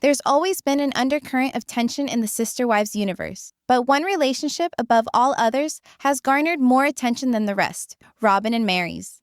There's always been an undercurrent of tension in the Sister Wives universe, but one relationship above all others has garnered more attention than the rest: Robyn and Mary's.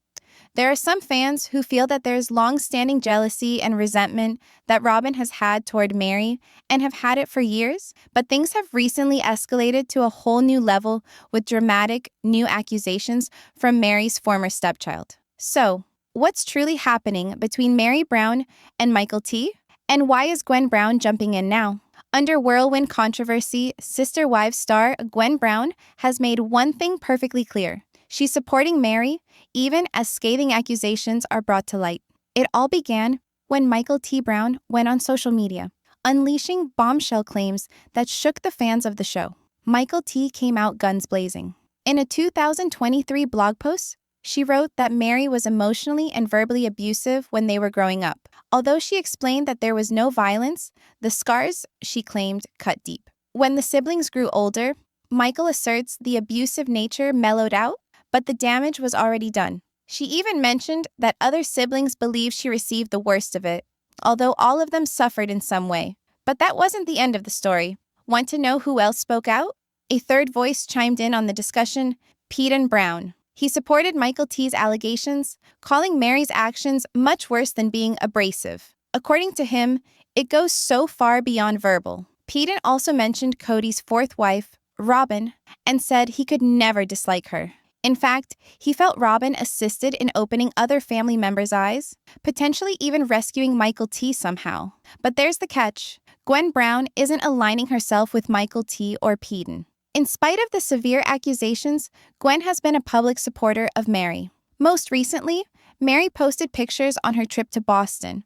There are some fans who feel that there's long-standing jealousy and resentment that Robyn has had toward Mary and have had it for years, but things have recently escalated to a whole new level with dramatic new accusations from Mary's former stepchild. So, what's truly happening between Mary Brown and Mykelti? And why is Gwen Brown jumping in now? Under whirlwind controversy, Sister Wives star Gwen Brown has made one thing perfectly clear. She's supporting Mary, even as scathing accusations are brought to light. It all began when Mykelti Brown went on social media, unleashing bombshell claims that shook the fans of the show. Mykelti came out guns blazing. In a 2023 blog post, she wrote that Mary was emotionally and verbally abusive when they were growing up. Although she explained that there was no violence, the scars, she claimed, cut deep. When the siblings grew older, Michael asserts the abusive nature mellowed out, but the damage was already done. She even mentioned that other siblings believe she received the worst of it, although all of them suffered in some way. But that wasn't the end of the story. Want to know who else spoke out? A third voice chimed in on the discussion: Peden Brown. He supported Mykelti's allegations, calling Mary's actions much worse than being abrasive. According to him, it goes so far beyond verbal. Peden also mentioned Cody's fourth wife, Robyn, and said he could never dislike her. In fact, he felt Robyn assisted in opening other family members' eyes, potentially even rescuing Mykelti somehow. But there's the catch. Gwen Brown isn't aligning herself with Mykelti or Peden. In spite of the severe accusations, Gwen has been a public supporter of Mary. Most recently, Mary posted pictures on her trip to Boston,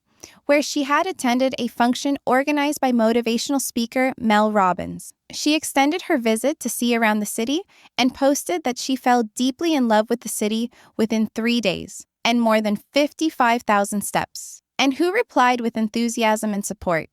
where she had attended a function organized by motivational speaker Mel Robbins. She extended her visit to see around the city and posted that she fell deeply in love with the city within 3 days and more than 55,000 steps. And who replied with enthusiasm and support?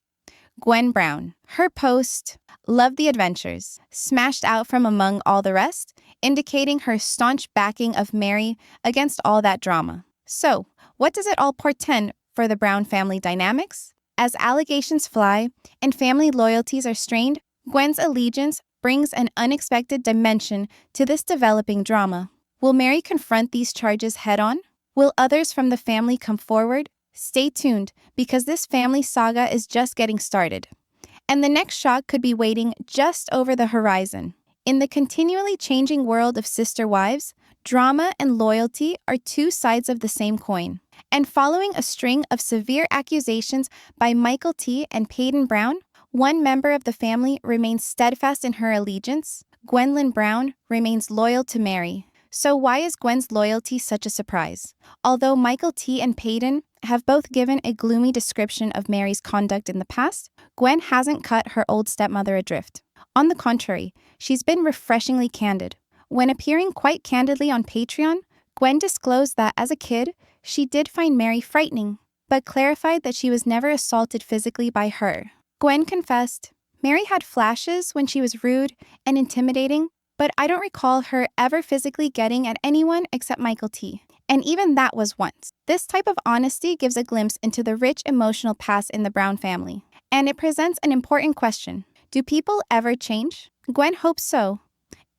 Gwen Brown. Her post, "Love the adventures," smashed out from among all the rest, indicating her staunch backing of Mary against all that drama. So, what does it all portend for the Brown family dynamics? As allegations fly and family loyalties are strained, Gwen's allegiance brings an unexpected dimension to this developing drama. Will Mary confront these charges head-on? Will others from the family come forward? Stay tuned, because this family saga is just getting started. And the next shock could be waiting just over the horizon. In the continually changing world of Sister Wives, drama and loyalty are two sides of the same coin. And following a string of severe accusations by Mykelti and Peden Brown, one member of the family remains steadfast in her allegiance. Gwendolyn Brown remains loyal to Mary. So why is Gwen's loyalty such a surprise? Although Mykelti and Peden have both given a gloomy description of Mary's conduct in the past, Gwen hasn't cut her old stepmother adrift. On the contrary, she's been refreshingly candid. When appearing quite candidly on Patreon, Gwen disclosed that as a kid, she did find Mary frightening, but clarified that she was never assaulted physically by her. Gwen confessed, "Mary had flashes when she was rude and intimidating, but I don't recall her ever physically getting at anyone except Mykelti. And even that was once." This type of honesty gives a glimpse into the rich emotional past in the Brown family. And it presents an important question. Do people ever change? Gwen hopes so.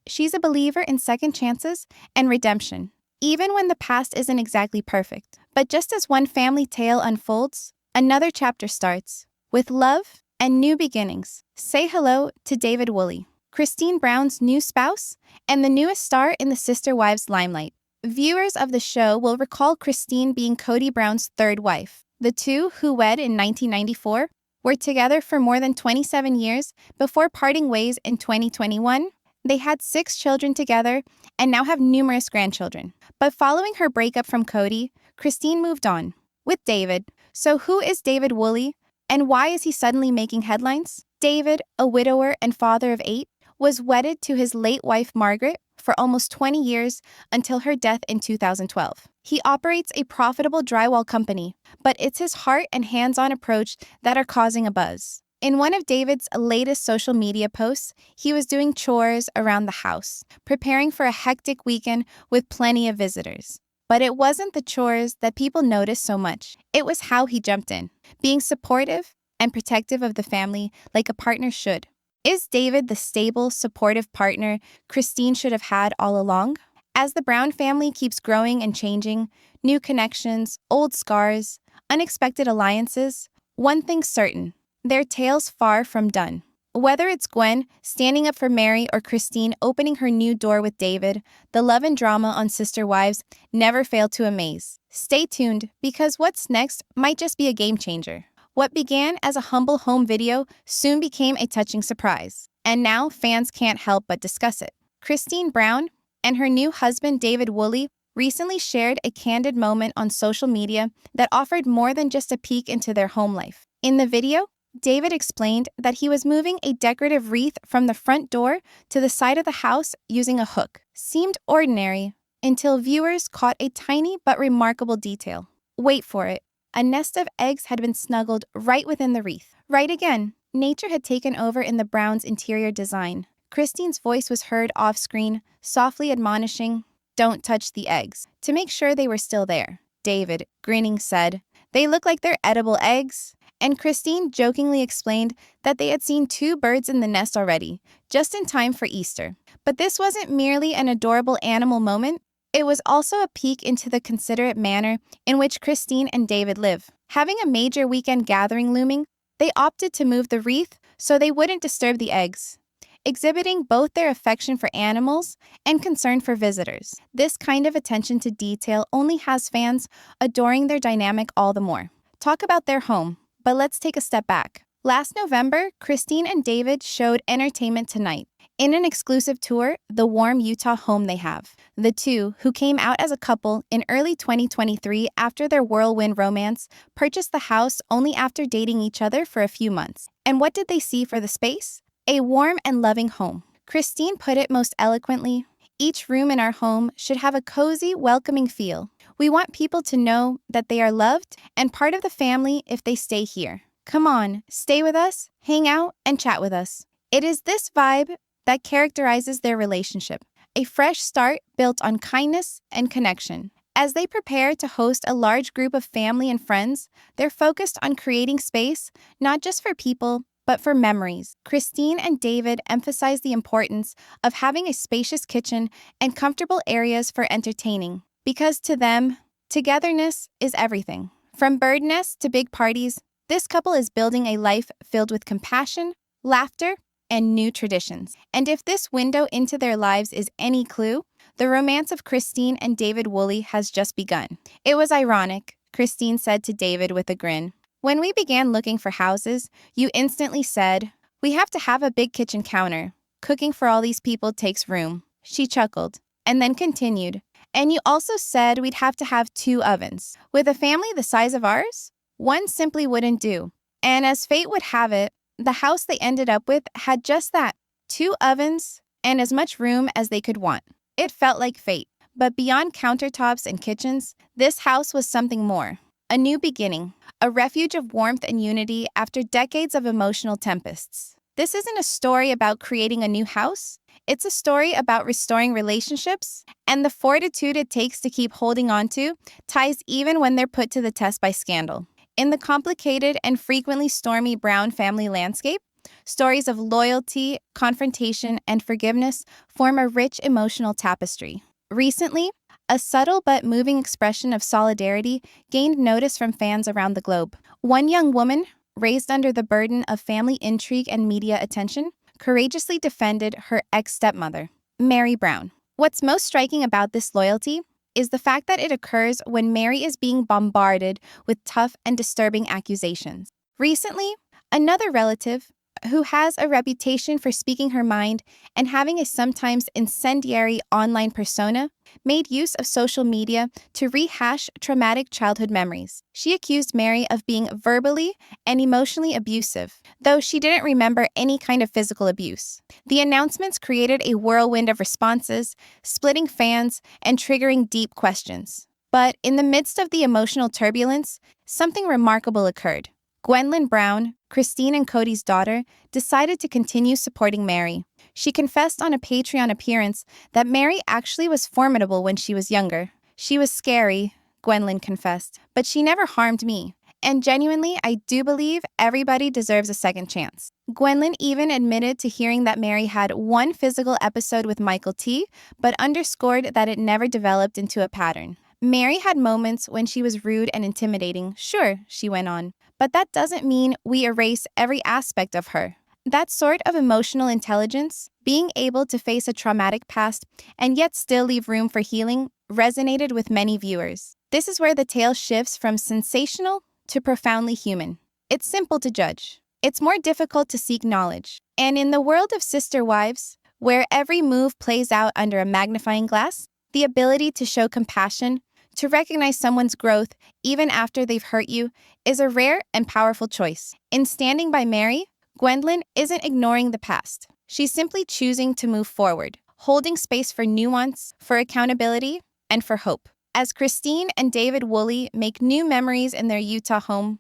She's a believer in second chances and redemption, even when the past isn't exactly perfect. But just as one family tale unfolds, another chapter starts. With love and new beginnings. Say hello to David Woolley, Christine Brown's new spouse and the newest star in the Sister Wives limelight. Viewers of the show will recall Christine being Cody Brown's third wife. The two, who wed in 1994, were together for more than 27 years before parting ways in 2021. They had 6 children together and now have numerous grandchildren. But following her breakup from Cody, Christine moved on with David. So who is David Woolley, and why is he suddenly making headlines? David, a widower and father of 8, was wedded to his late wife Margaret for almost 20 years until her death in 2012. He operates a profitable drywall company, but it's his heart and hands-on approach that are causing a buzz. In one of David's latest social media posts, he was doing chores around the house, preparing for a hectic weekend with plenty of visitors. But it wasn't the chores that people noticed so much. It was how he jumped in, being supportive and protective of the family like a partner should. Is David the stable, supportive partner Christine should have had all along? As the Brown family keeps growing and changing, new connections, old scars, unexpected alliances, one thing's certain, their tale's far from done. Whether it's Gwen standing up for Mary or Christine opening her new door with David, the love and drama on Sister Wives never fail to amaze. Stay tuned, because what's next might just be a game changer. What began as a humble home video soon became a touching surprise, and now fans can't help but discuss it. Christine Brown and her new husband David Woolley recently shared a candid moment on social media that offered more than just a peek into their home life. In the video, David explained that he was moving a decorative wreath from the front door to the side of the house using a hook. Seemed ordinary until viewers caught a tiny but remarkable detail. Wait for it. A nest of eggs had been snuggled right within the wreath. Right again, nature had taken over in the Browns' interior design. Christine's voice was heard off-screen, softly admonishing, "Don't touch the eggs," to make sure they were still there. David, grinning, said, "They look like they're edible eggs." And Christine jokingly explained that they had seen 2 birds in the nest already, just in time for Easter. But this wasn't merely an adorable animal moment. It was also a peek into the considerate manner in which Christine and David live. Having a major weekend gathering looming, they opted to move the wreath so they wouldn't disturb the eggs, exhibiting both their affection for animals and concern for visitors. This kind of attention to detail only has fans adoring their dynamic all the more. Talk about their home. But let's take a step back. Last November, Christine and David showed Entertainment Tonight in an exclusive tour, the warm Utah home they have. The two, who came out as a couple in early 2023 after their whirlwind romance, purchased the house only after dating each other for a few months. And what did they see for the space? A warm and loving home. Christine put it most eloquently, "Each room in our home should have a cozy, welcoming feel. We want people to know that they are loved and part of the family if they stay here. Come on, stay with us, hang out, and chat with us." It is this vibe that characterizes their relationship, a fresh start built on kindness and connection. As they prepare to host a large group of family and friends, they're focused on creating space not just for people, but for memories. Christine and David emphasize the importance of having a spacious kitchen and comfortable areas for entertaining. Because to them, togetherness is everything. From bird nests to big parties, this couple is building a life filled with compassion, laughter, and new traditions. And if this window into their lives is any clue, the romance of Christine and David Woolley has just begun. "It was ironic," Christine said to David with a grin. "When we began looking for houses, you instantly said, 'We have to have a big kitchen counter. Cooking for all these people takes room.'" She chuckled, and then continued, "And you also said we'd have to have 2 ovens. With a family the size of ours, one simply wouldn't do." And as fate would have it, the house they ended up with had just that, 2 ovens and as much room as they could want. It felt like fate. But beyond countertops and kitchens, this house was something more. A new beginning, a refuge of warmth and unity after decades of emotional tempests. This isn't a story about creating a new house. It's a story about restoring relationships, and the fortitude it takes to keep holding on to ties even when they're put to the test by scandal. In the complicated and frequently stormy Brown family landscape, stories of loyalty, confrontation, and forgiveness form a rich emotional tapestry. Recently, a subtle but moving expression of solidarity gained notice from fans around the globe. One young woman, raised under the burden of family intrigue and media attention, courageously defended her ex-stepmother, Mary Brown. What's most striking about this loyalty is the fact that it occurs when Mary is being bombarded with tough and disturbing accusations. Recently, another relative, who has a reputation for speaking her mind and having a sometimes incendiary online persona, made use of social media to rehash traumatic childhood memories. She accused Mary of being verbally and emotionally abusive, though she didn't remember any kind of physical abuse. The announcements created a whirlwind of responses, splitting fans and triggering deep questions. But in the midst of the emotional turbulence, something remarkable occurred. Gwen Brown, Christine and Cody's daughter, decided to continue supporting Mary. She confessed on a Patreon appearance that Mary actually was formidable when she was younger. "She was scary," Gwen confessed, "but she never harmed me. And genuinely, I do believe everybody deserves a second chance. Gwendolyn even admitted to hearing that Mary had one physical episode with Mykelti, but underscored that it never developed into a pattern. Mary had moments when she was rude and intimidating, sure, she went on, but that doesn't mean we erase every aspect of her. That sort of emotional intelligence, being able to face a traumatic past and yet still leave room for healing, resonated with many viewers. This is where the tale shifts from sensational to profoundly human. It's simple to judge. It's more difficult to seek knowledge. And in the world of sister wives, where every move plays out under a magnifying glass, the ability to show compassion, to recognize someone's growth even after they've hurt you, is a rare and powerful choice. In standing by Mary, Gwendolyn isn't ignoring the past. She's simply choosing to move forward, holding space for nuance, for accountability, and for hope. As Christine and David Woolley make new memories in their Utah home,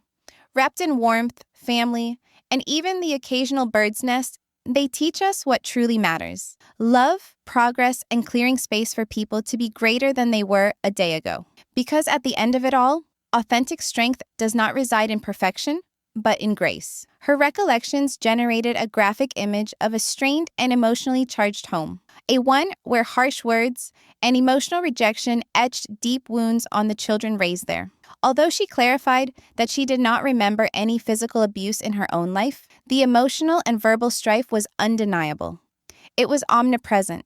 wrapped in warmth, family, and even the occasional bird's nest, they teach us what truly matters: love, progress, and clearing space for people to be greater than they were a day ago. Because at the end of it all, authentic strength does not reside in perfection, but in grace. Her recollections generated a graphic image of a strained and emotionally charged home, a one where harsh words and emotional rejection etched deep wounds on the children raised there. Although she clarified that she did not remember any physical abuse in her own life, the emotional and verbal strife was undeniable. It was omnipresent,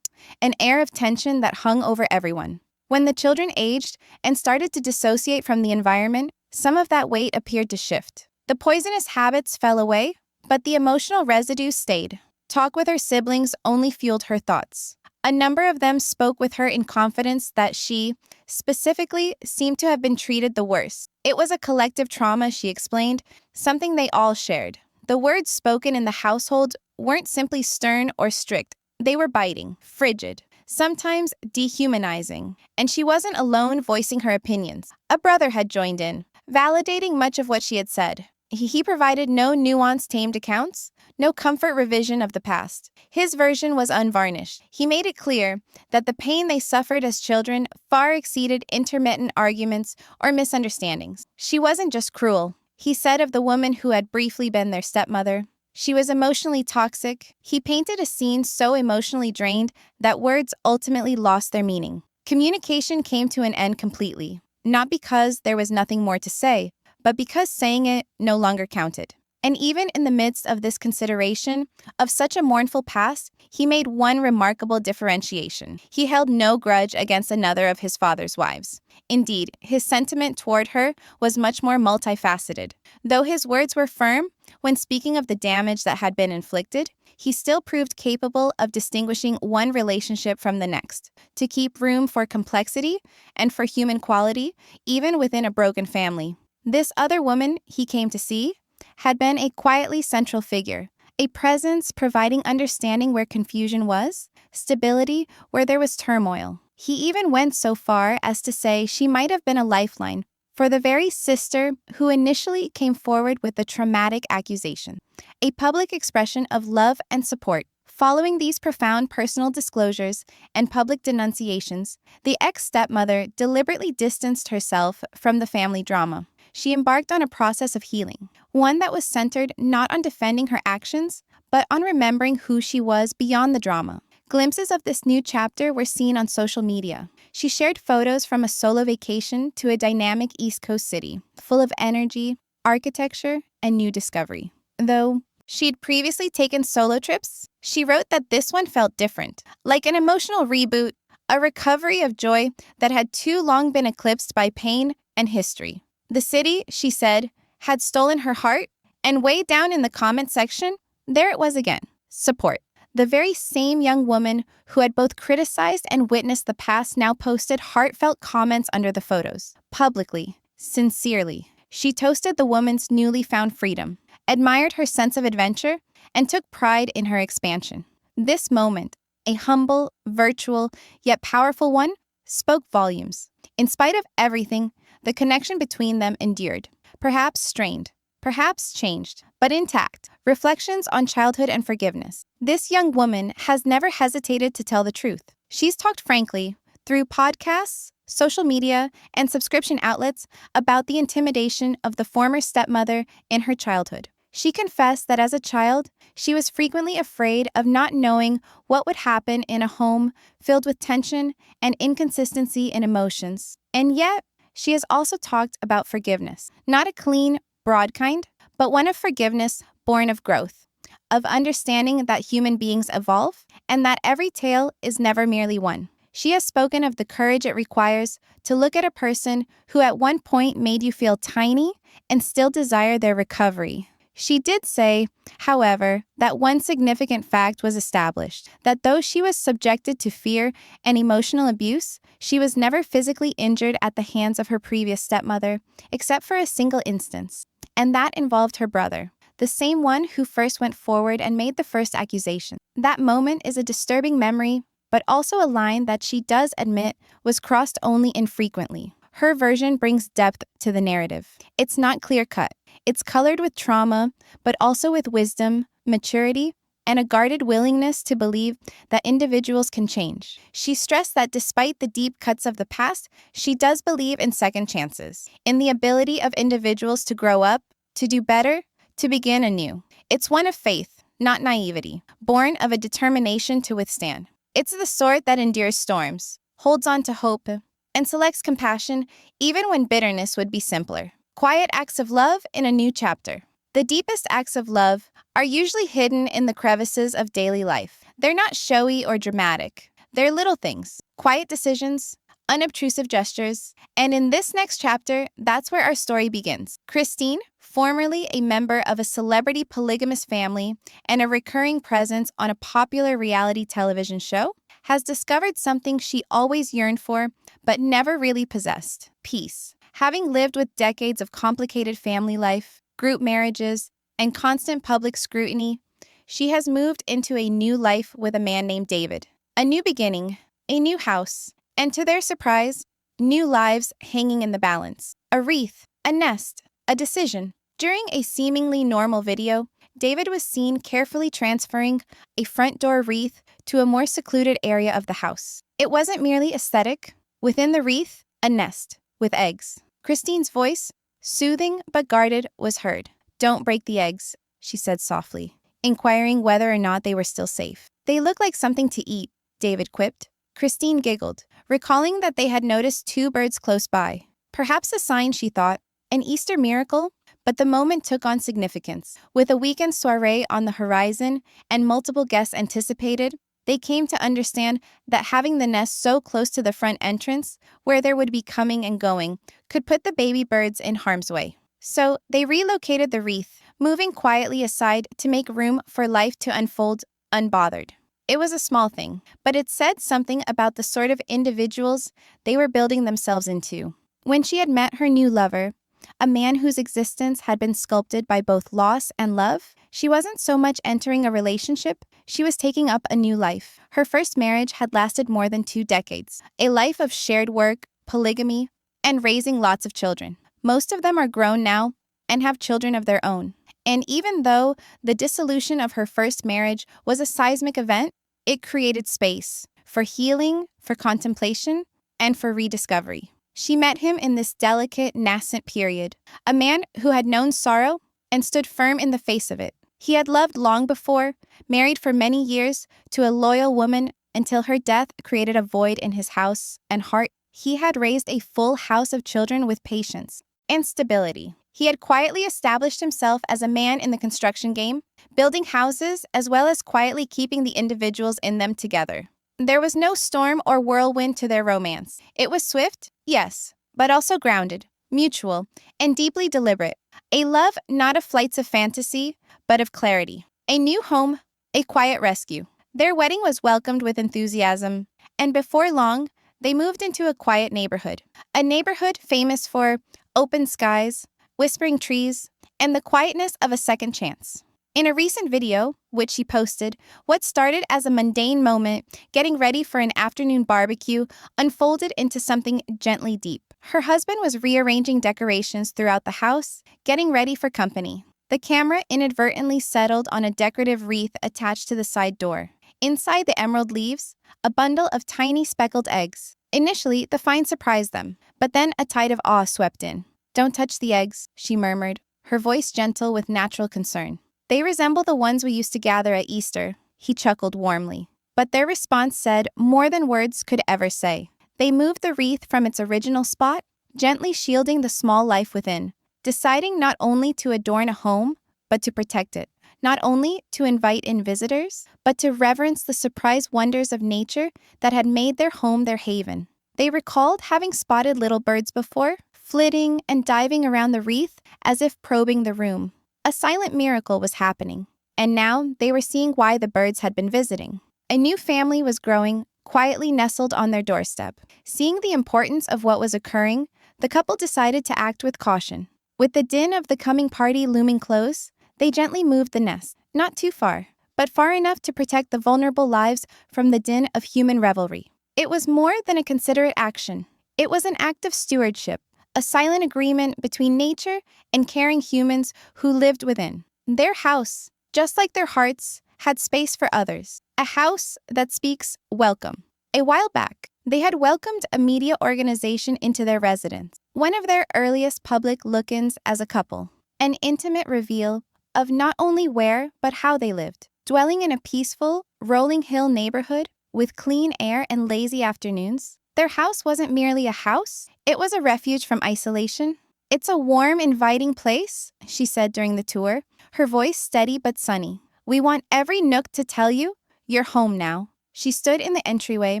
an air of tension that hung over everyone. When the children aged and started to dissociate from the environment, some of that weight appeared to shift. The poisonous habits fell away, but the emotional residue stayed. Talk with her siblings only fueled her thoughts. A number of them spoke with her in confidence that she, specifically, seemed to have been treated the worst. It was a collective trauma, she explained, something they all shared. The words spoken in the household weren't simply stern or strict. They were biting, frigid, sometimes dehumanizing. And she wasn't alone voicing her opinions. A brother had joined in, validating much of what she had said. He provided no nuanced, tamed accounts, no comfort revision of the past. His version was unvarnished. He made it clear that the pain they suffered as children far exceeded intermittent arguments or misunderstandings. She wasn't just cruel, he said of the woman who had briefly been their stepmother. She was emotionally toxic. He painted a scene so emotionally drained that words ultimately lost their meaning. Communication came to an end completely, not because there was nothing more to say, but because saying it no longer counted. And even in the midst of this consideration of such a mournful past, he made one remarkable differentiation. He held no grudge against another of his father's wives. Indeed, his sentiment toward her was much more multifaceted. Though his words were firm when speaking of the damage that had been inflicted, he still proved capable of distinguishing one relationship from the next, to keep room for complexity and for human quality, even within a broken family. This other woman he came to see had been a quietly central figure, a presence providing understanding where confusion was, stability where there was turmoil. He even went so far as to say she might have been a lifeline for the very sister who initially came forward with the traumatic accusation, a public expression of love and support. Following these profound personal disclosures and public denunciations, the ex-stepmother deliberately distanced herself from the family drama. She embarked on a process of healing, one that was centered not on defending her actions, but on remembering who she was beyond the drama. Glimpses of this new chapter were seen on social media. She shared photos from a solo vacation to a dynamic East Coast city, full of energy, architecture, and new discovery. Though she'd previously taken solo trips, she wrote that this one felt different, like an emotional reboot, a recovery of joy that had too long been eclipsed by pain and history. The city, she said, had stolen her heart, and way down in the comment section, there it was again, support. The very same young woman who had both criticized and witnessed the past now posted heartfelt comments under the photos. Publicly, sincerely, she toasted the woman's newly found freedom, admired her sense of adventure, and took pride in her expansion. This moment, a humble, virtual, yet powerful one, spoke volumes. In spite of everything, the connection between them endured, perhaps strained, perhaps changed, but intact. Reflections on childhood and forgiveness. This young woman has never hesitated to tell the truth. She's talked frankly through podcasts, social media, and subscription outlets about the intimidation of the former stepmother in her childhood. She confessed that as a child, she was frequently afraid of not knowing what would happen in a home filled with tension and inconsistency in emotions. And yet, she has also talked about forgiveness, not a clean, broad kind, but one of forgiveness born of growth, of understanding that human beings evolve and that every tale is never merely one. She has spoken of the courage it requires to look at a person who at one point made you feel tiny and still desire their recovery. She did say, however, that one significant fact was established, that though she was subjected to fear and emotional abuse, she was never physically injured at the hands of her previous stepmother, except for a single instance, and that involved her brother, the same one who first went forward and made the first accusation. That moment is a disturbing memory, but also a line that she does admit was crossed only infrequently. Her version brings depth to the narrative. It's not clear-cut. It's colored with trauma, but also with wisdom, maturity, and a guarded willingness to believe that individuals can change. She stressed that despite the deep cuts of the past, she does believe in second chances, in the ability of individuals to grow up, to do better, to begin anew. It's one of faith, not naivety, born of a determination to withstand. It's the sort that endures storms, holds on to hope, and selects compassion even when bitterness would be simpler. Quiet acts of love in a new chapter. The deepest acts of love are usually hidden in the crevices of daily life. They're not showy or dramatic. They're little things, quiet decisions, unobtrusive gestures, and in this next chapter, that's where our story begins. Christine, formerly a member of a celebrity polygamous family and a recurring presence on a popular reality television show, has discovered something she always yearned for but never really possessed: peace. Having lived with decades of complicated family life, group marriages, and constant public scrutiny, she has moved into a new life with a man named David. A new beginning, a new house, and to their surprise, new lives hanging in the balance. A wreath, a nest, a decision. During a seemingly normal video, David was seen carefully transferring a front door wreath to a more secluded area of the house. It wasn't merely aesthetic. Within the wreath, a nest with eggs. Christine's voice, soothing but guarded, was heard. "Don't break the eggs," she said softly, inquiring whether or not they were still safe. "They look like something to eat," David quipped. Christine giggled, recalling that they had noticed two birds close by. Perhaps a sign, she thought, an Easter miracle, but the moment took on significance. With a weekend soiree on the horizon and multiple guests anticipated, they came to understand that having the nest so close to the front entrance, where there would be coming and going, could put the baby birds in harm's way. So they relocated the wreath, moving quietly aside to make room for life to unfold unbothered. It was a small thing, but it said something about the sort of individuals they were building themselves into. When she had met her new lover, a man whose existence had been sculpted by both loss and love, she wasn't so much entering a relationship, she was taking up a new life. Her first marriage had lasted more than 2 decades, a life of shared work, polygamy, and raising lots of children. Most of them are grown now and have children of their own. And even though the dissolution of her first marriage was a seismic event, it created space for healing, for contemplation, and for rediscovery. She met him in this delicate, nascent period, a man who had known sorrow and stood firm in the face of it. He had loved long before, married for many years to a loyal woman until her death created a void in his house and heart. He had raised a full house of children with patience and stability. He had quietly established himself as a man in the construction game, building houses as well as quietly keeping the individuals in them together. There was no storm or whirlwind to their romance. It was swift, yes, but also grounded, mutual, and deeply deliberate. A love not of flights of fantasy, but of clarity. A new home, a quiet rescue. Their wedding was welcomed with enthusiasm, and before long, they moved into a quiet neighborhood. A neighborhood famous for open skies, whispering trees, and the quietness of a second chance. In a recent video, which she posted, what started as a mundane moment, getting ready for an afternoon barbecue, unfolded into something gently deep. Her husband was rearranging decorations throughout the house, getting ready for company. The camera inadvertently settled on a decorative wreath attached to the side door. Inside the emerald leaves, a bundle of tiny speckled eggs. Initially, the find surprised them, but then a tide of awe swept in. "Don't touch the eggs," she murmured, her voice gentle with natural concern. "They resemble the ones we used to gather at Easter," he chuckled warmly. But their response said more than words could ever say. They moved the wreath from its original spot, gently shielding the small life within, deciding not only to adorn a home, but to protect it. Not only to invite in visitors, but to reverence the surprise wonders of nature that had made their home their haven. They recalled having spotted little birds before, flitting and diving around the wreath as if probing the room. A silent miracle was happening, and now they were seeing why the birds had been visiting. A new family was growing, quietly nestled on their doorstep. Seeing the importance of what was occurring, the couple decided to act with caution. With the din of the coming party looming close, they gently moved the nest, not too far, but far enough to protect the vulnerable lives from the din of human revelry. It was more than a considerate action. It was an act of stewardship, a silent agreement between nature and caring humans who lived within. Their house, just like their hearts, had space for others. A house that speaks welcome. A while back, they had welcomed a media organization into their residence, one of their earliest public look-ins as a couple. An intimate reveal of not only where, but how they lived. Dwelling in a peaceful, rolling hill neighborhood with clean air and lazy afternoons, their house wasn't merely a house, it was a refuge from isolation. "It's a warm, inviting place," she said during the tour, her voice steady but sunny. "We want every nook to tell you, you're home now." She stood in the entryway,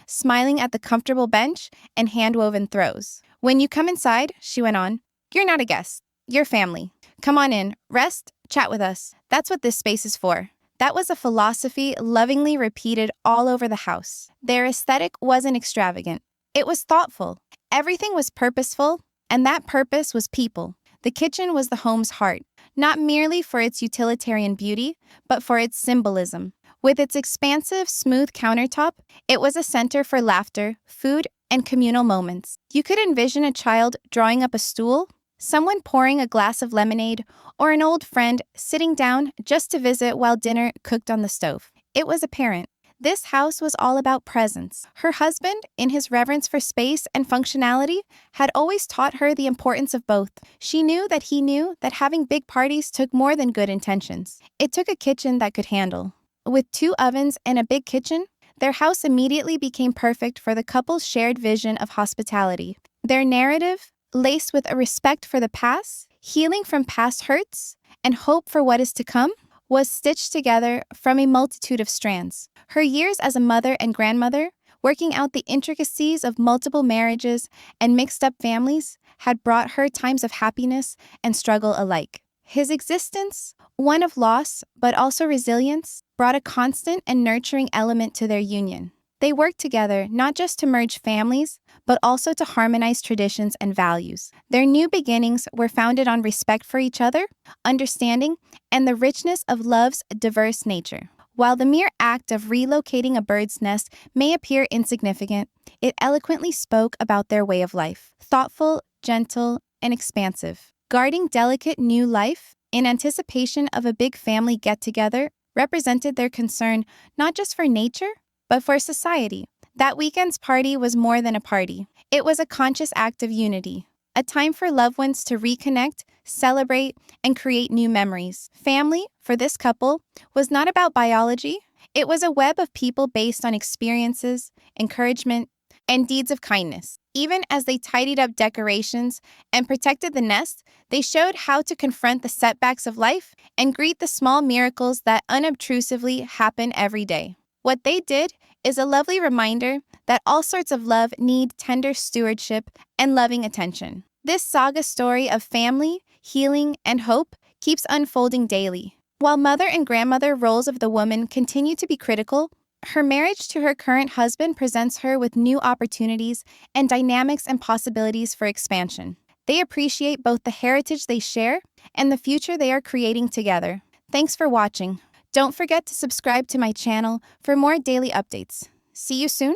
smiling at the comfortable bench and hand-woven throws. "When you come inside," she went on, "you're not a guest, you're family. Come on in, rest, chat with us. That's what this space is for." That was a philosophy lovingly repeated all over the house. Their aesthetic wasn't extravagant. It was thoughtful. Everything was purposeful, and that purpose was people. The kitchen was the home's heart, not merely for its utilitarian beauty, but for its symbolism. With its expansive, smooth countertop, it was a center for laughter, food, and communal moments. You could envision a child drawing up a stool, someone pouring a glass of lemonade, or an old friend sitting down just to visit while dinner cooked on the stove. It was apparent. This house was all about presence. Her husband, in his reverence for space and functionality, had always taught her the importance of both. She knew that he knew that having big parties took more than good intentions. It took a kitchen that could handle. With 2 ovens and a big kitchen, their house immediately became perfect for the couple's shared vision of hospitality. Their narrative, laced with a respect for the past, healing from past hurts, and hope for what is to come, was stitched together from a multitude of strands. Her years as a mother and grandmother, working out the intricacies of multiple marriages and mixed-up families, had brought her times of happiness and struggle alike. His existence, one of loss but also resilience, brought a constant and nurturing element to their union. They worked together not just to merge families, but also to harmonize traditions and values. Their new beginnings were founded on respect for each other, understanding, and the richness of love's diverse nature. While the mere act of relocating a bird's nest may appear insignificant, it eloquently spoke about their way of life. Thoughtful, gentle, and expansive. Guarding delicate new life, in anticipation of a big family get-together, represented their concern not just for nature, but for society. That weekend's party was more than a party. It was a conscious act of unity, a time for loved ones to reconnect, celebrate, and create new memories. Family, for this couple, was not about biology. It was a web of people based on experiences, encouragement, and deeds of kindness. Even as they tidied up decorations and protected the nest, they showed how to confront the setbacks of life and greet the small miracles that unobtrusively happen every day. What they did is a lovely reminder that all sorts of love need tender stewardship and loving attention. This saga story of family, healing, and hope keeps unfolding daily. While mother and grandmother roles of the woman continue to be critical, her marriage to her current husband presents her with new opportunities and dynamics and possibilities for expansion. They appreciate both the heritage they share and the future they are creating together. Thanks for watching. Don't forget to subscribe to my channel for more daily updates. See you soon.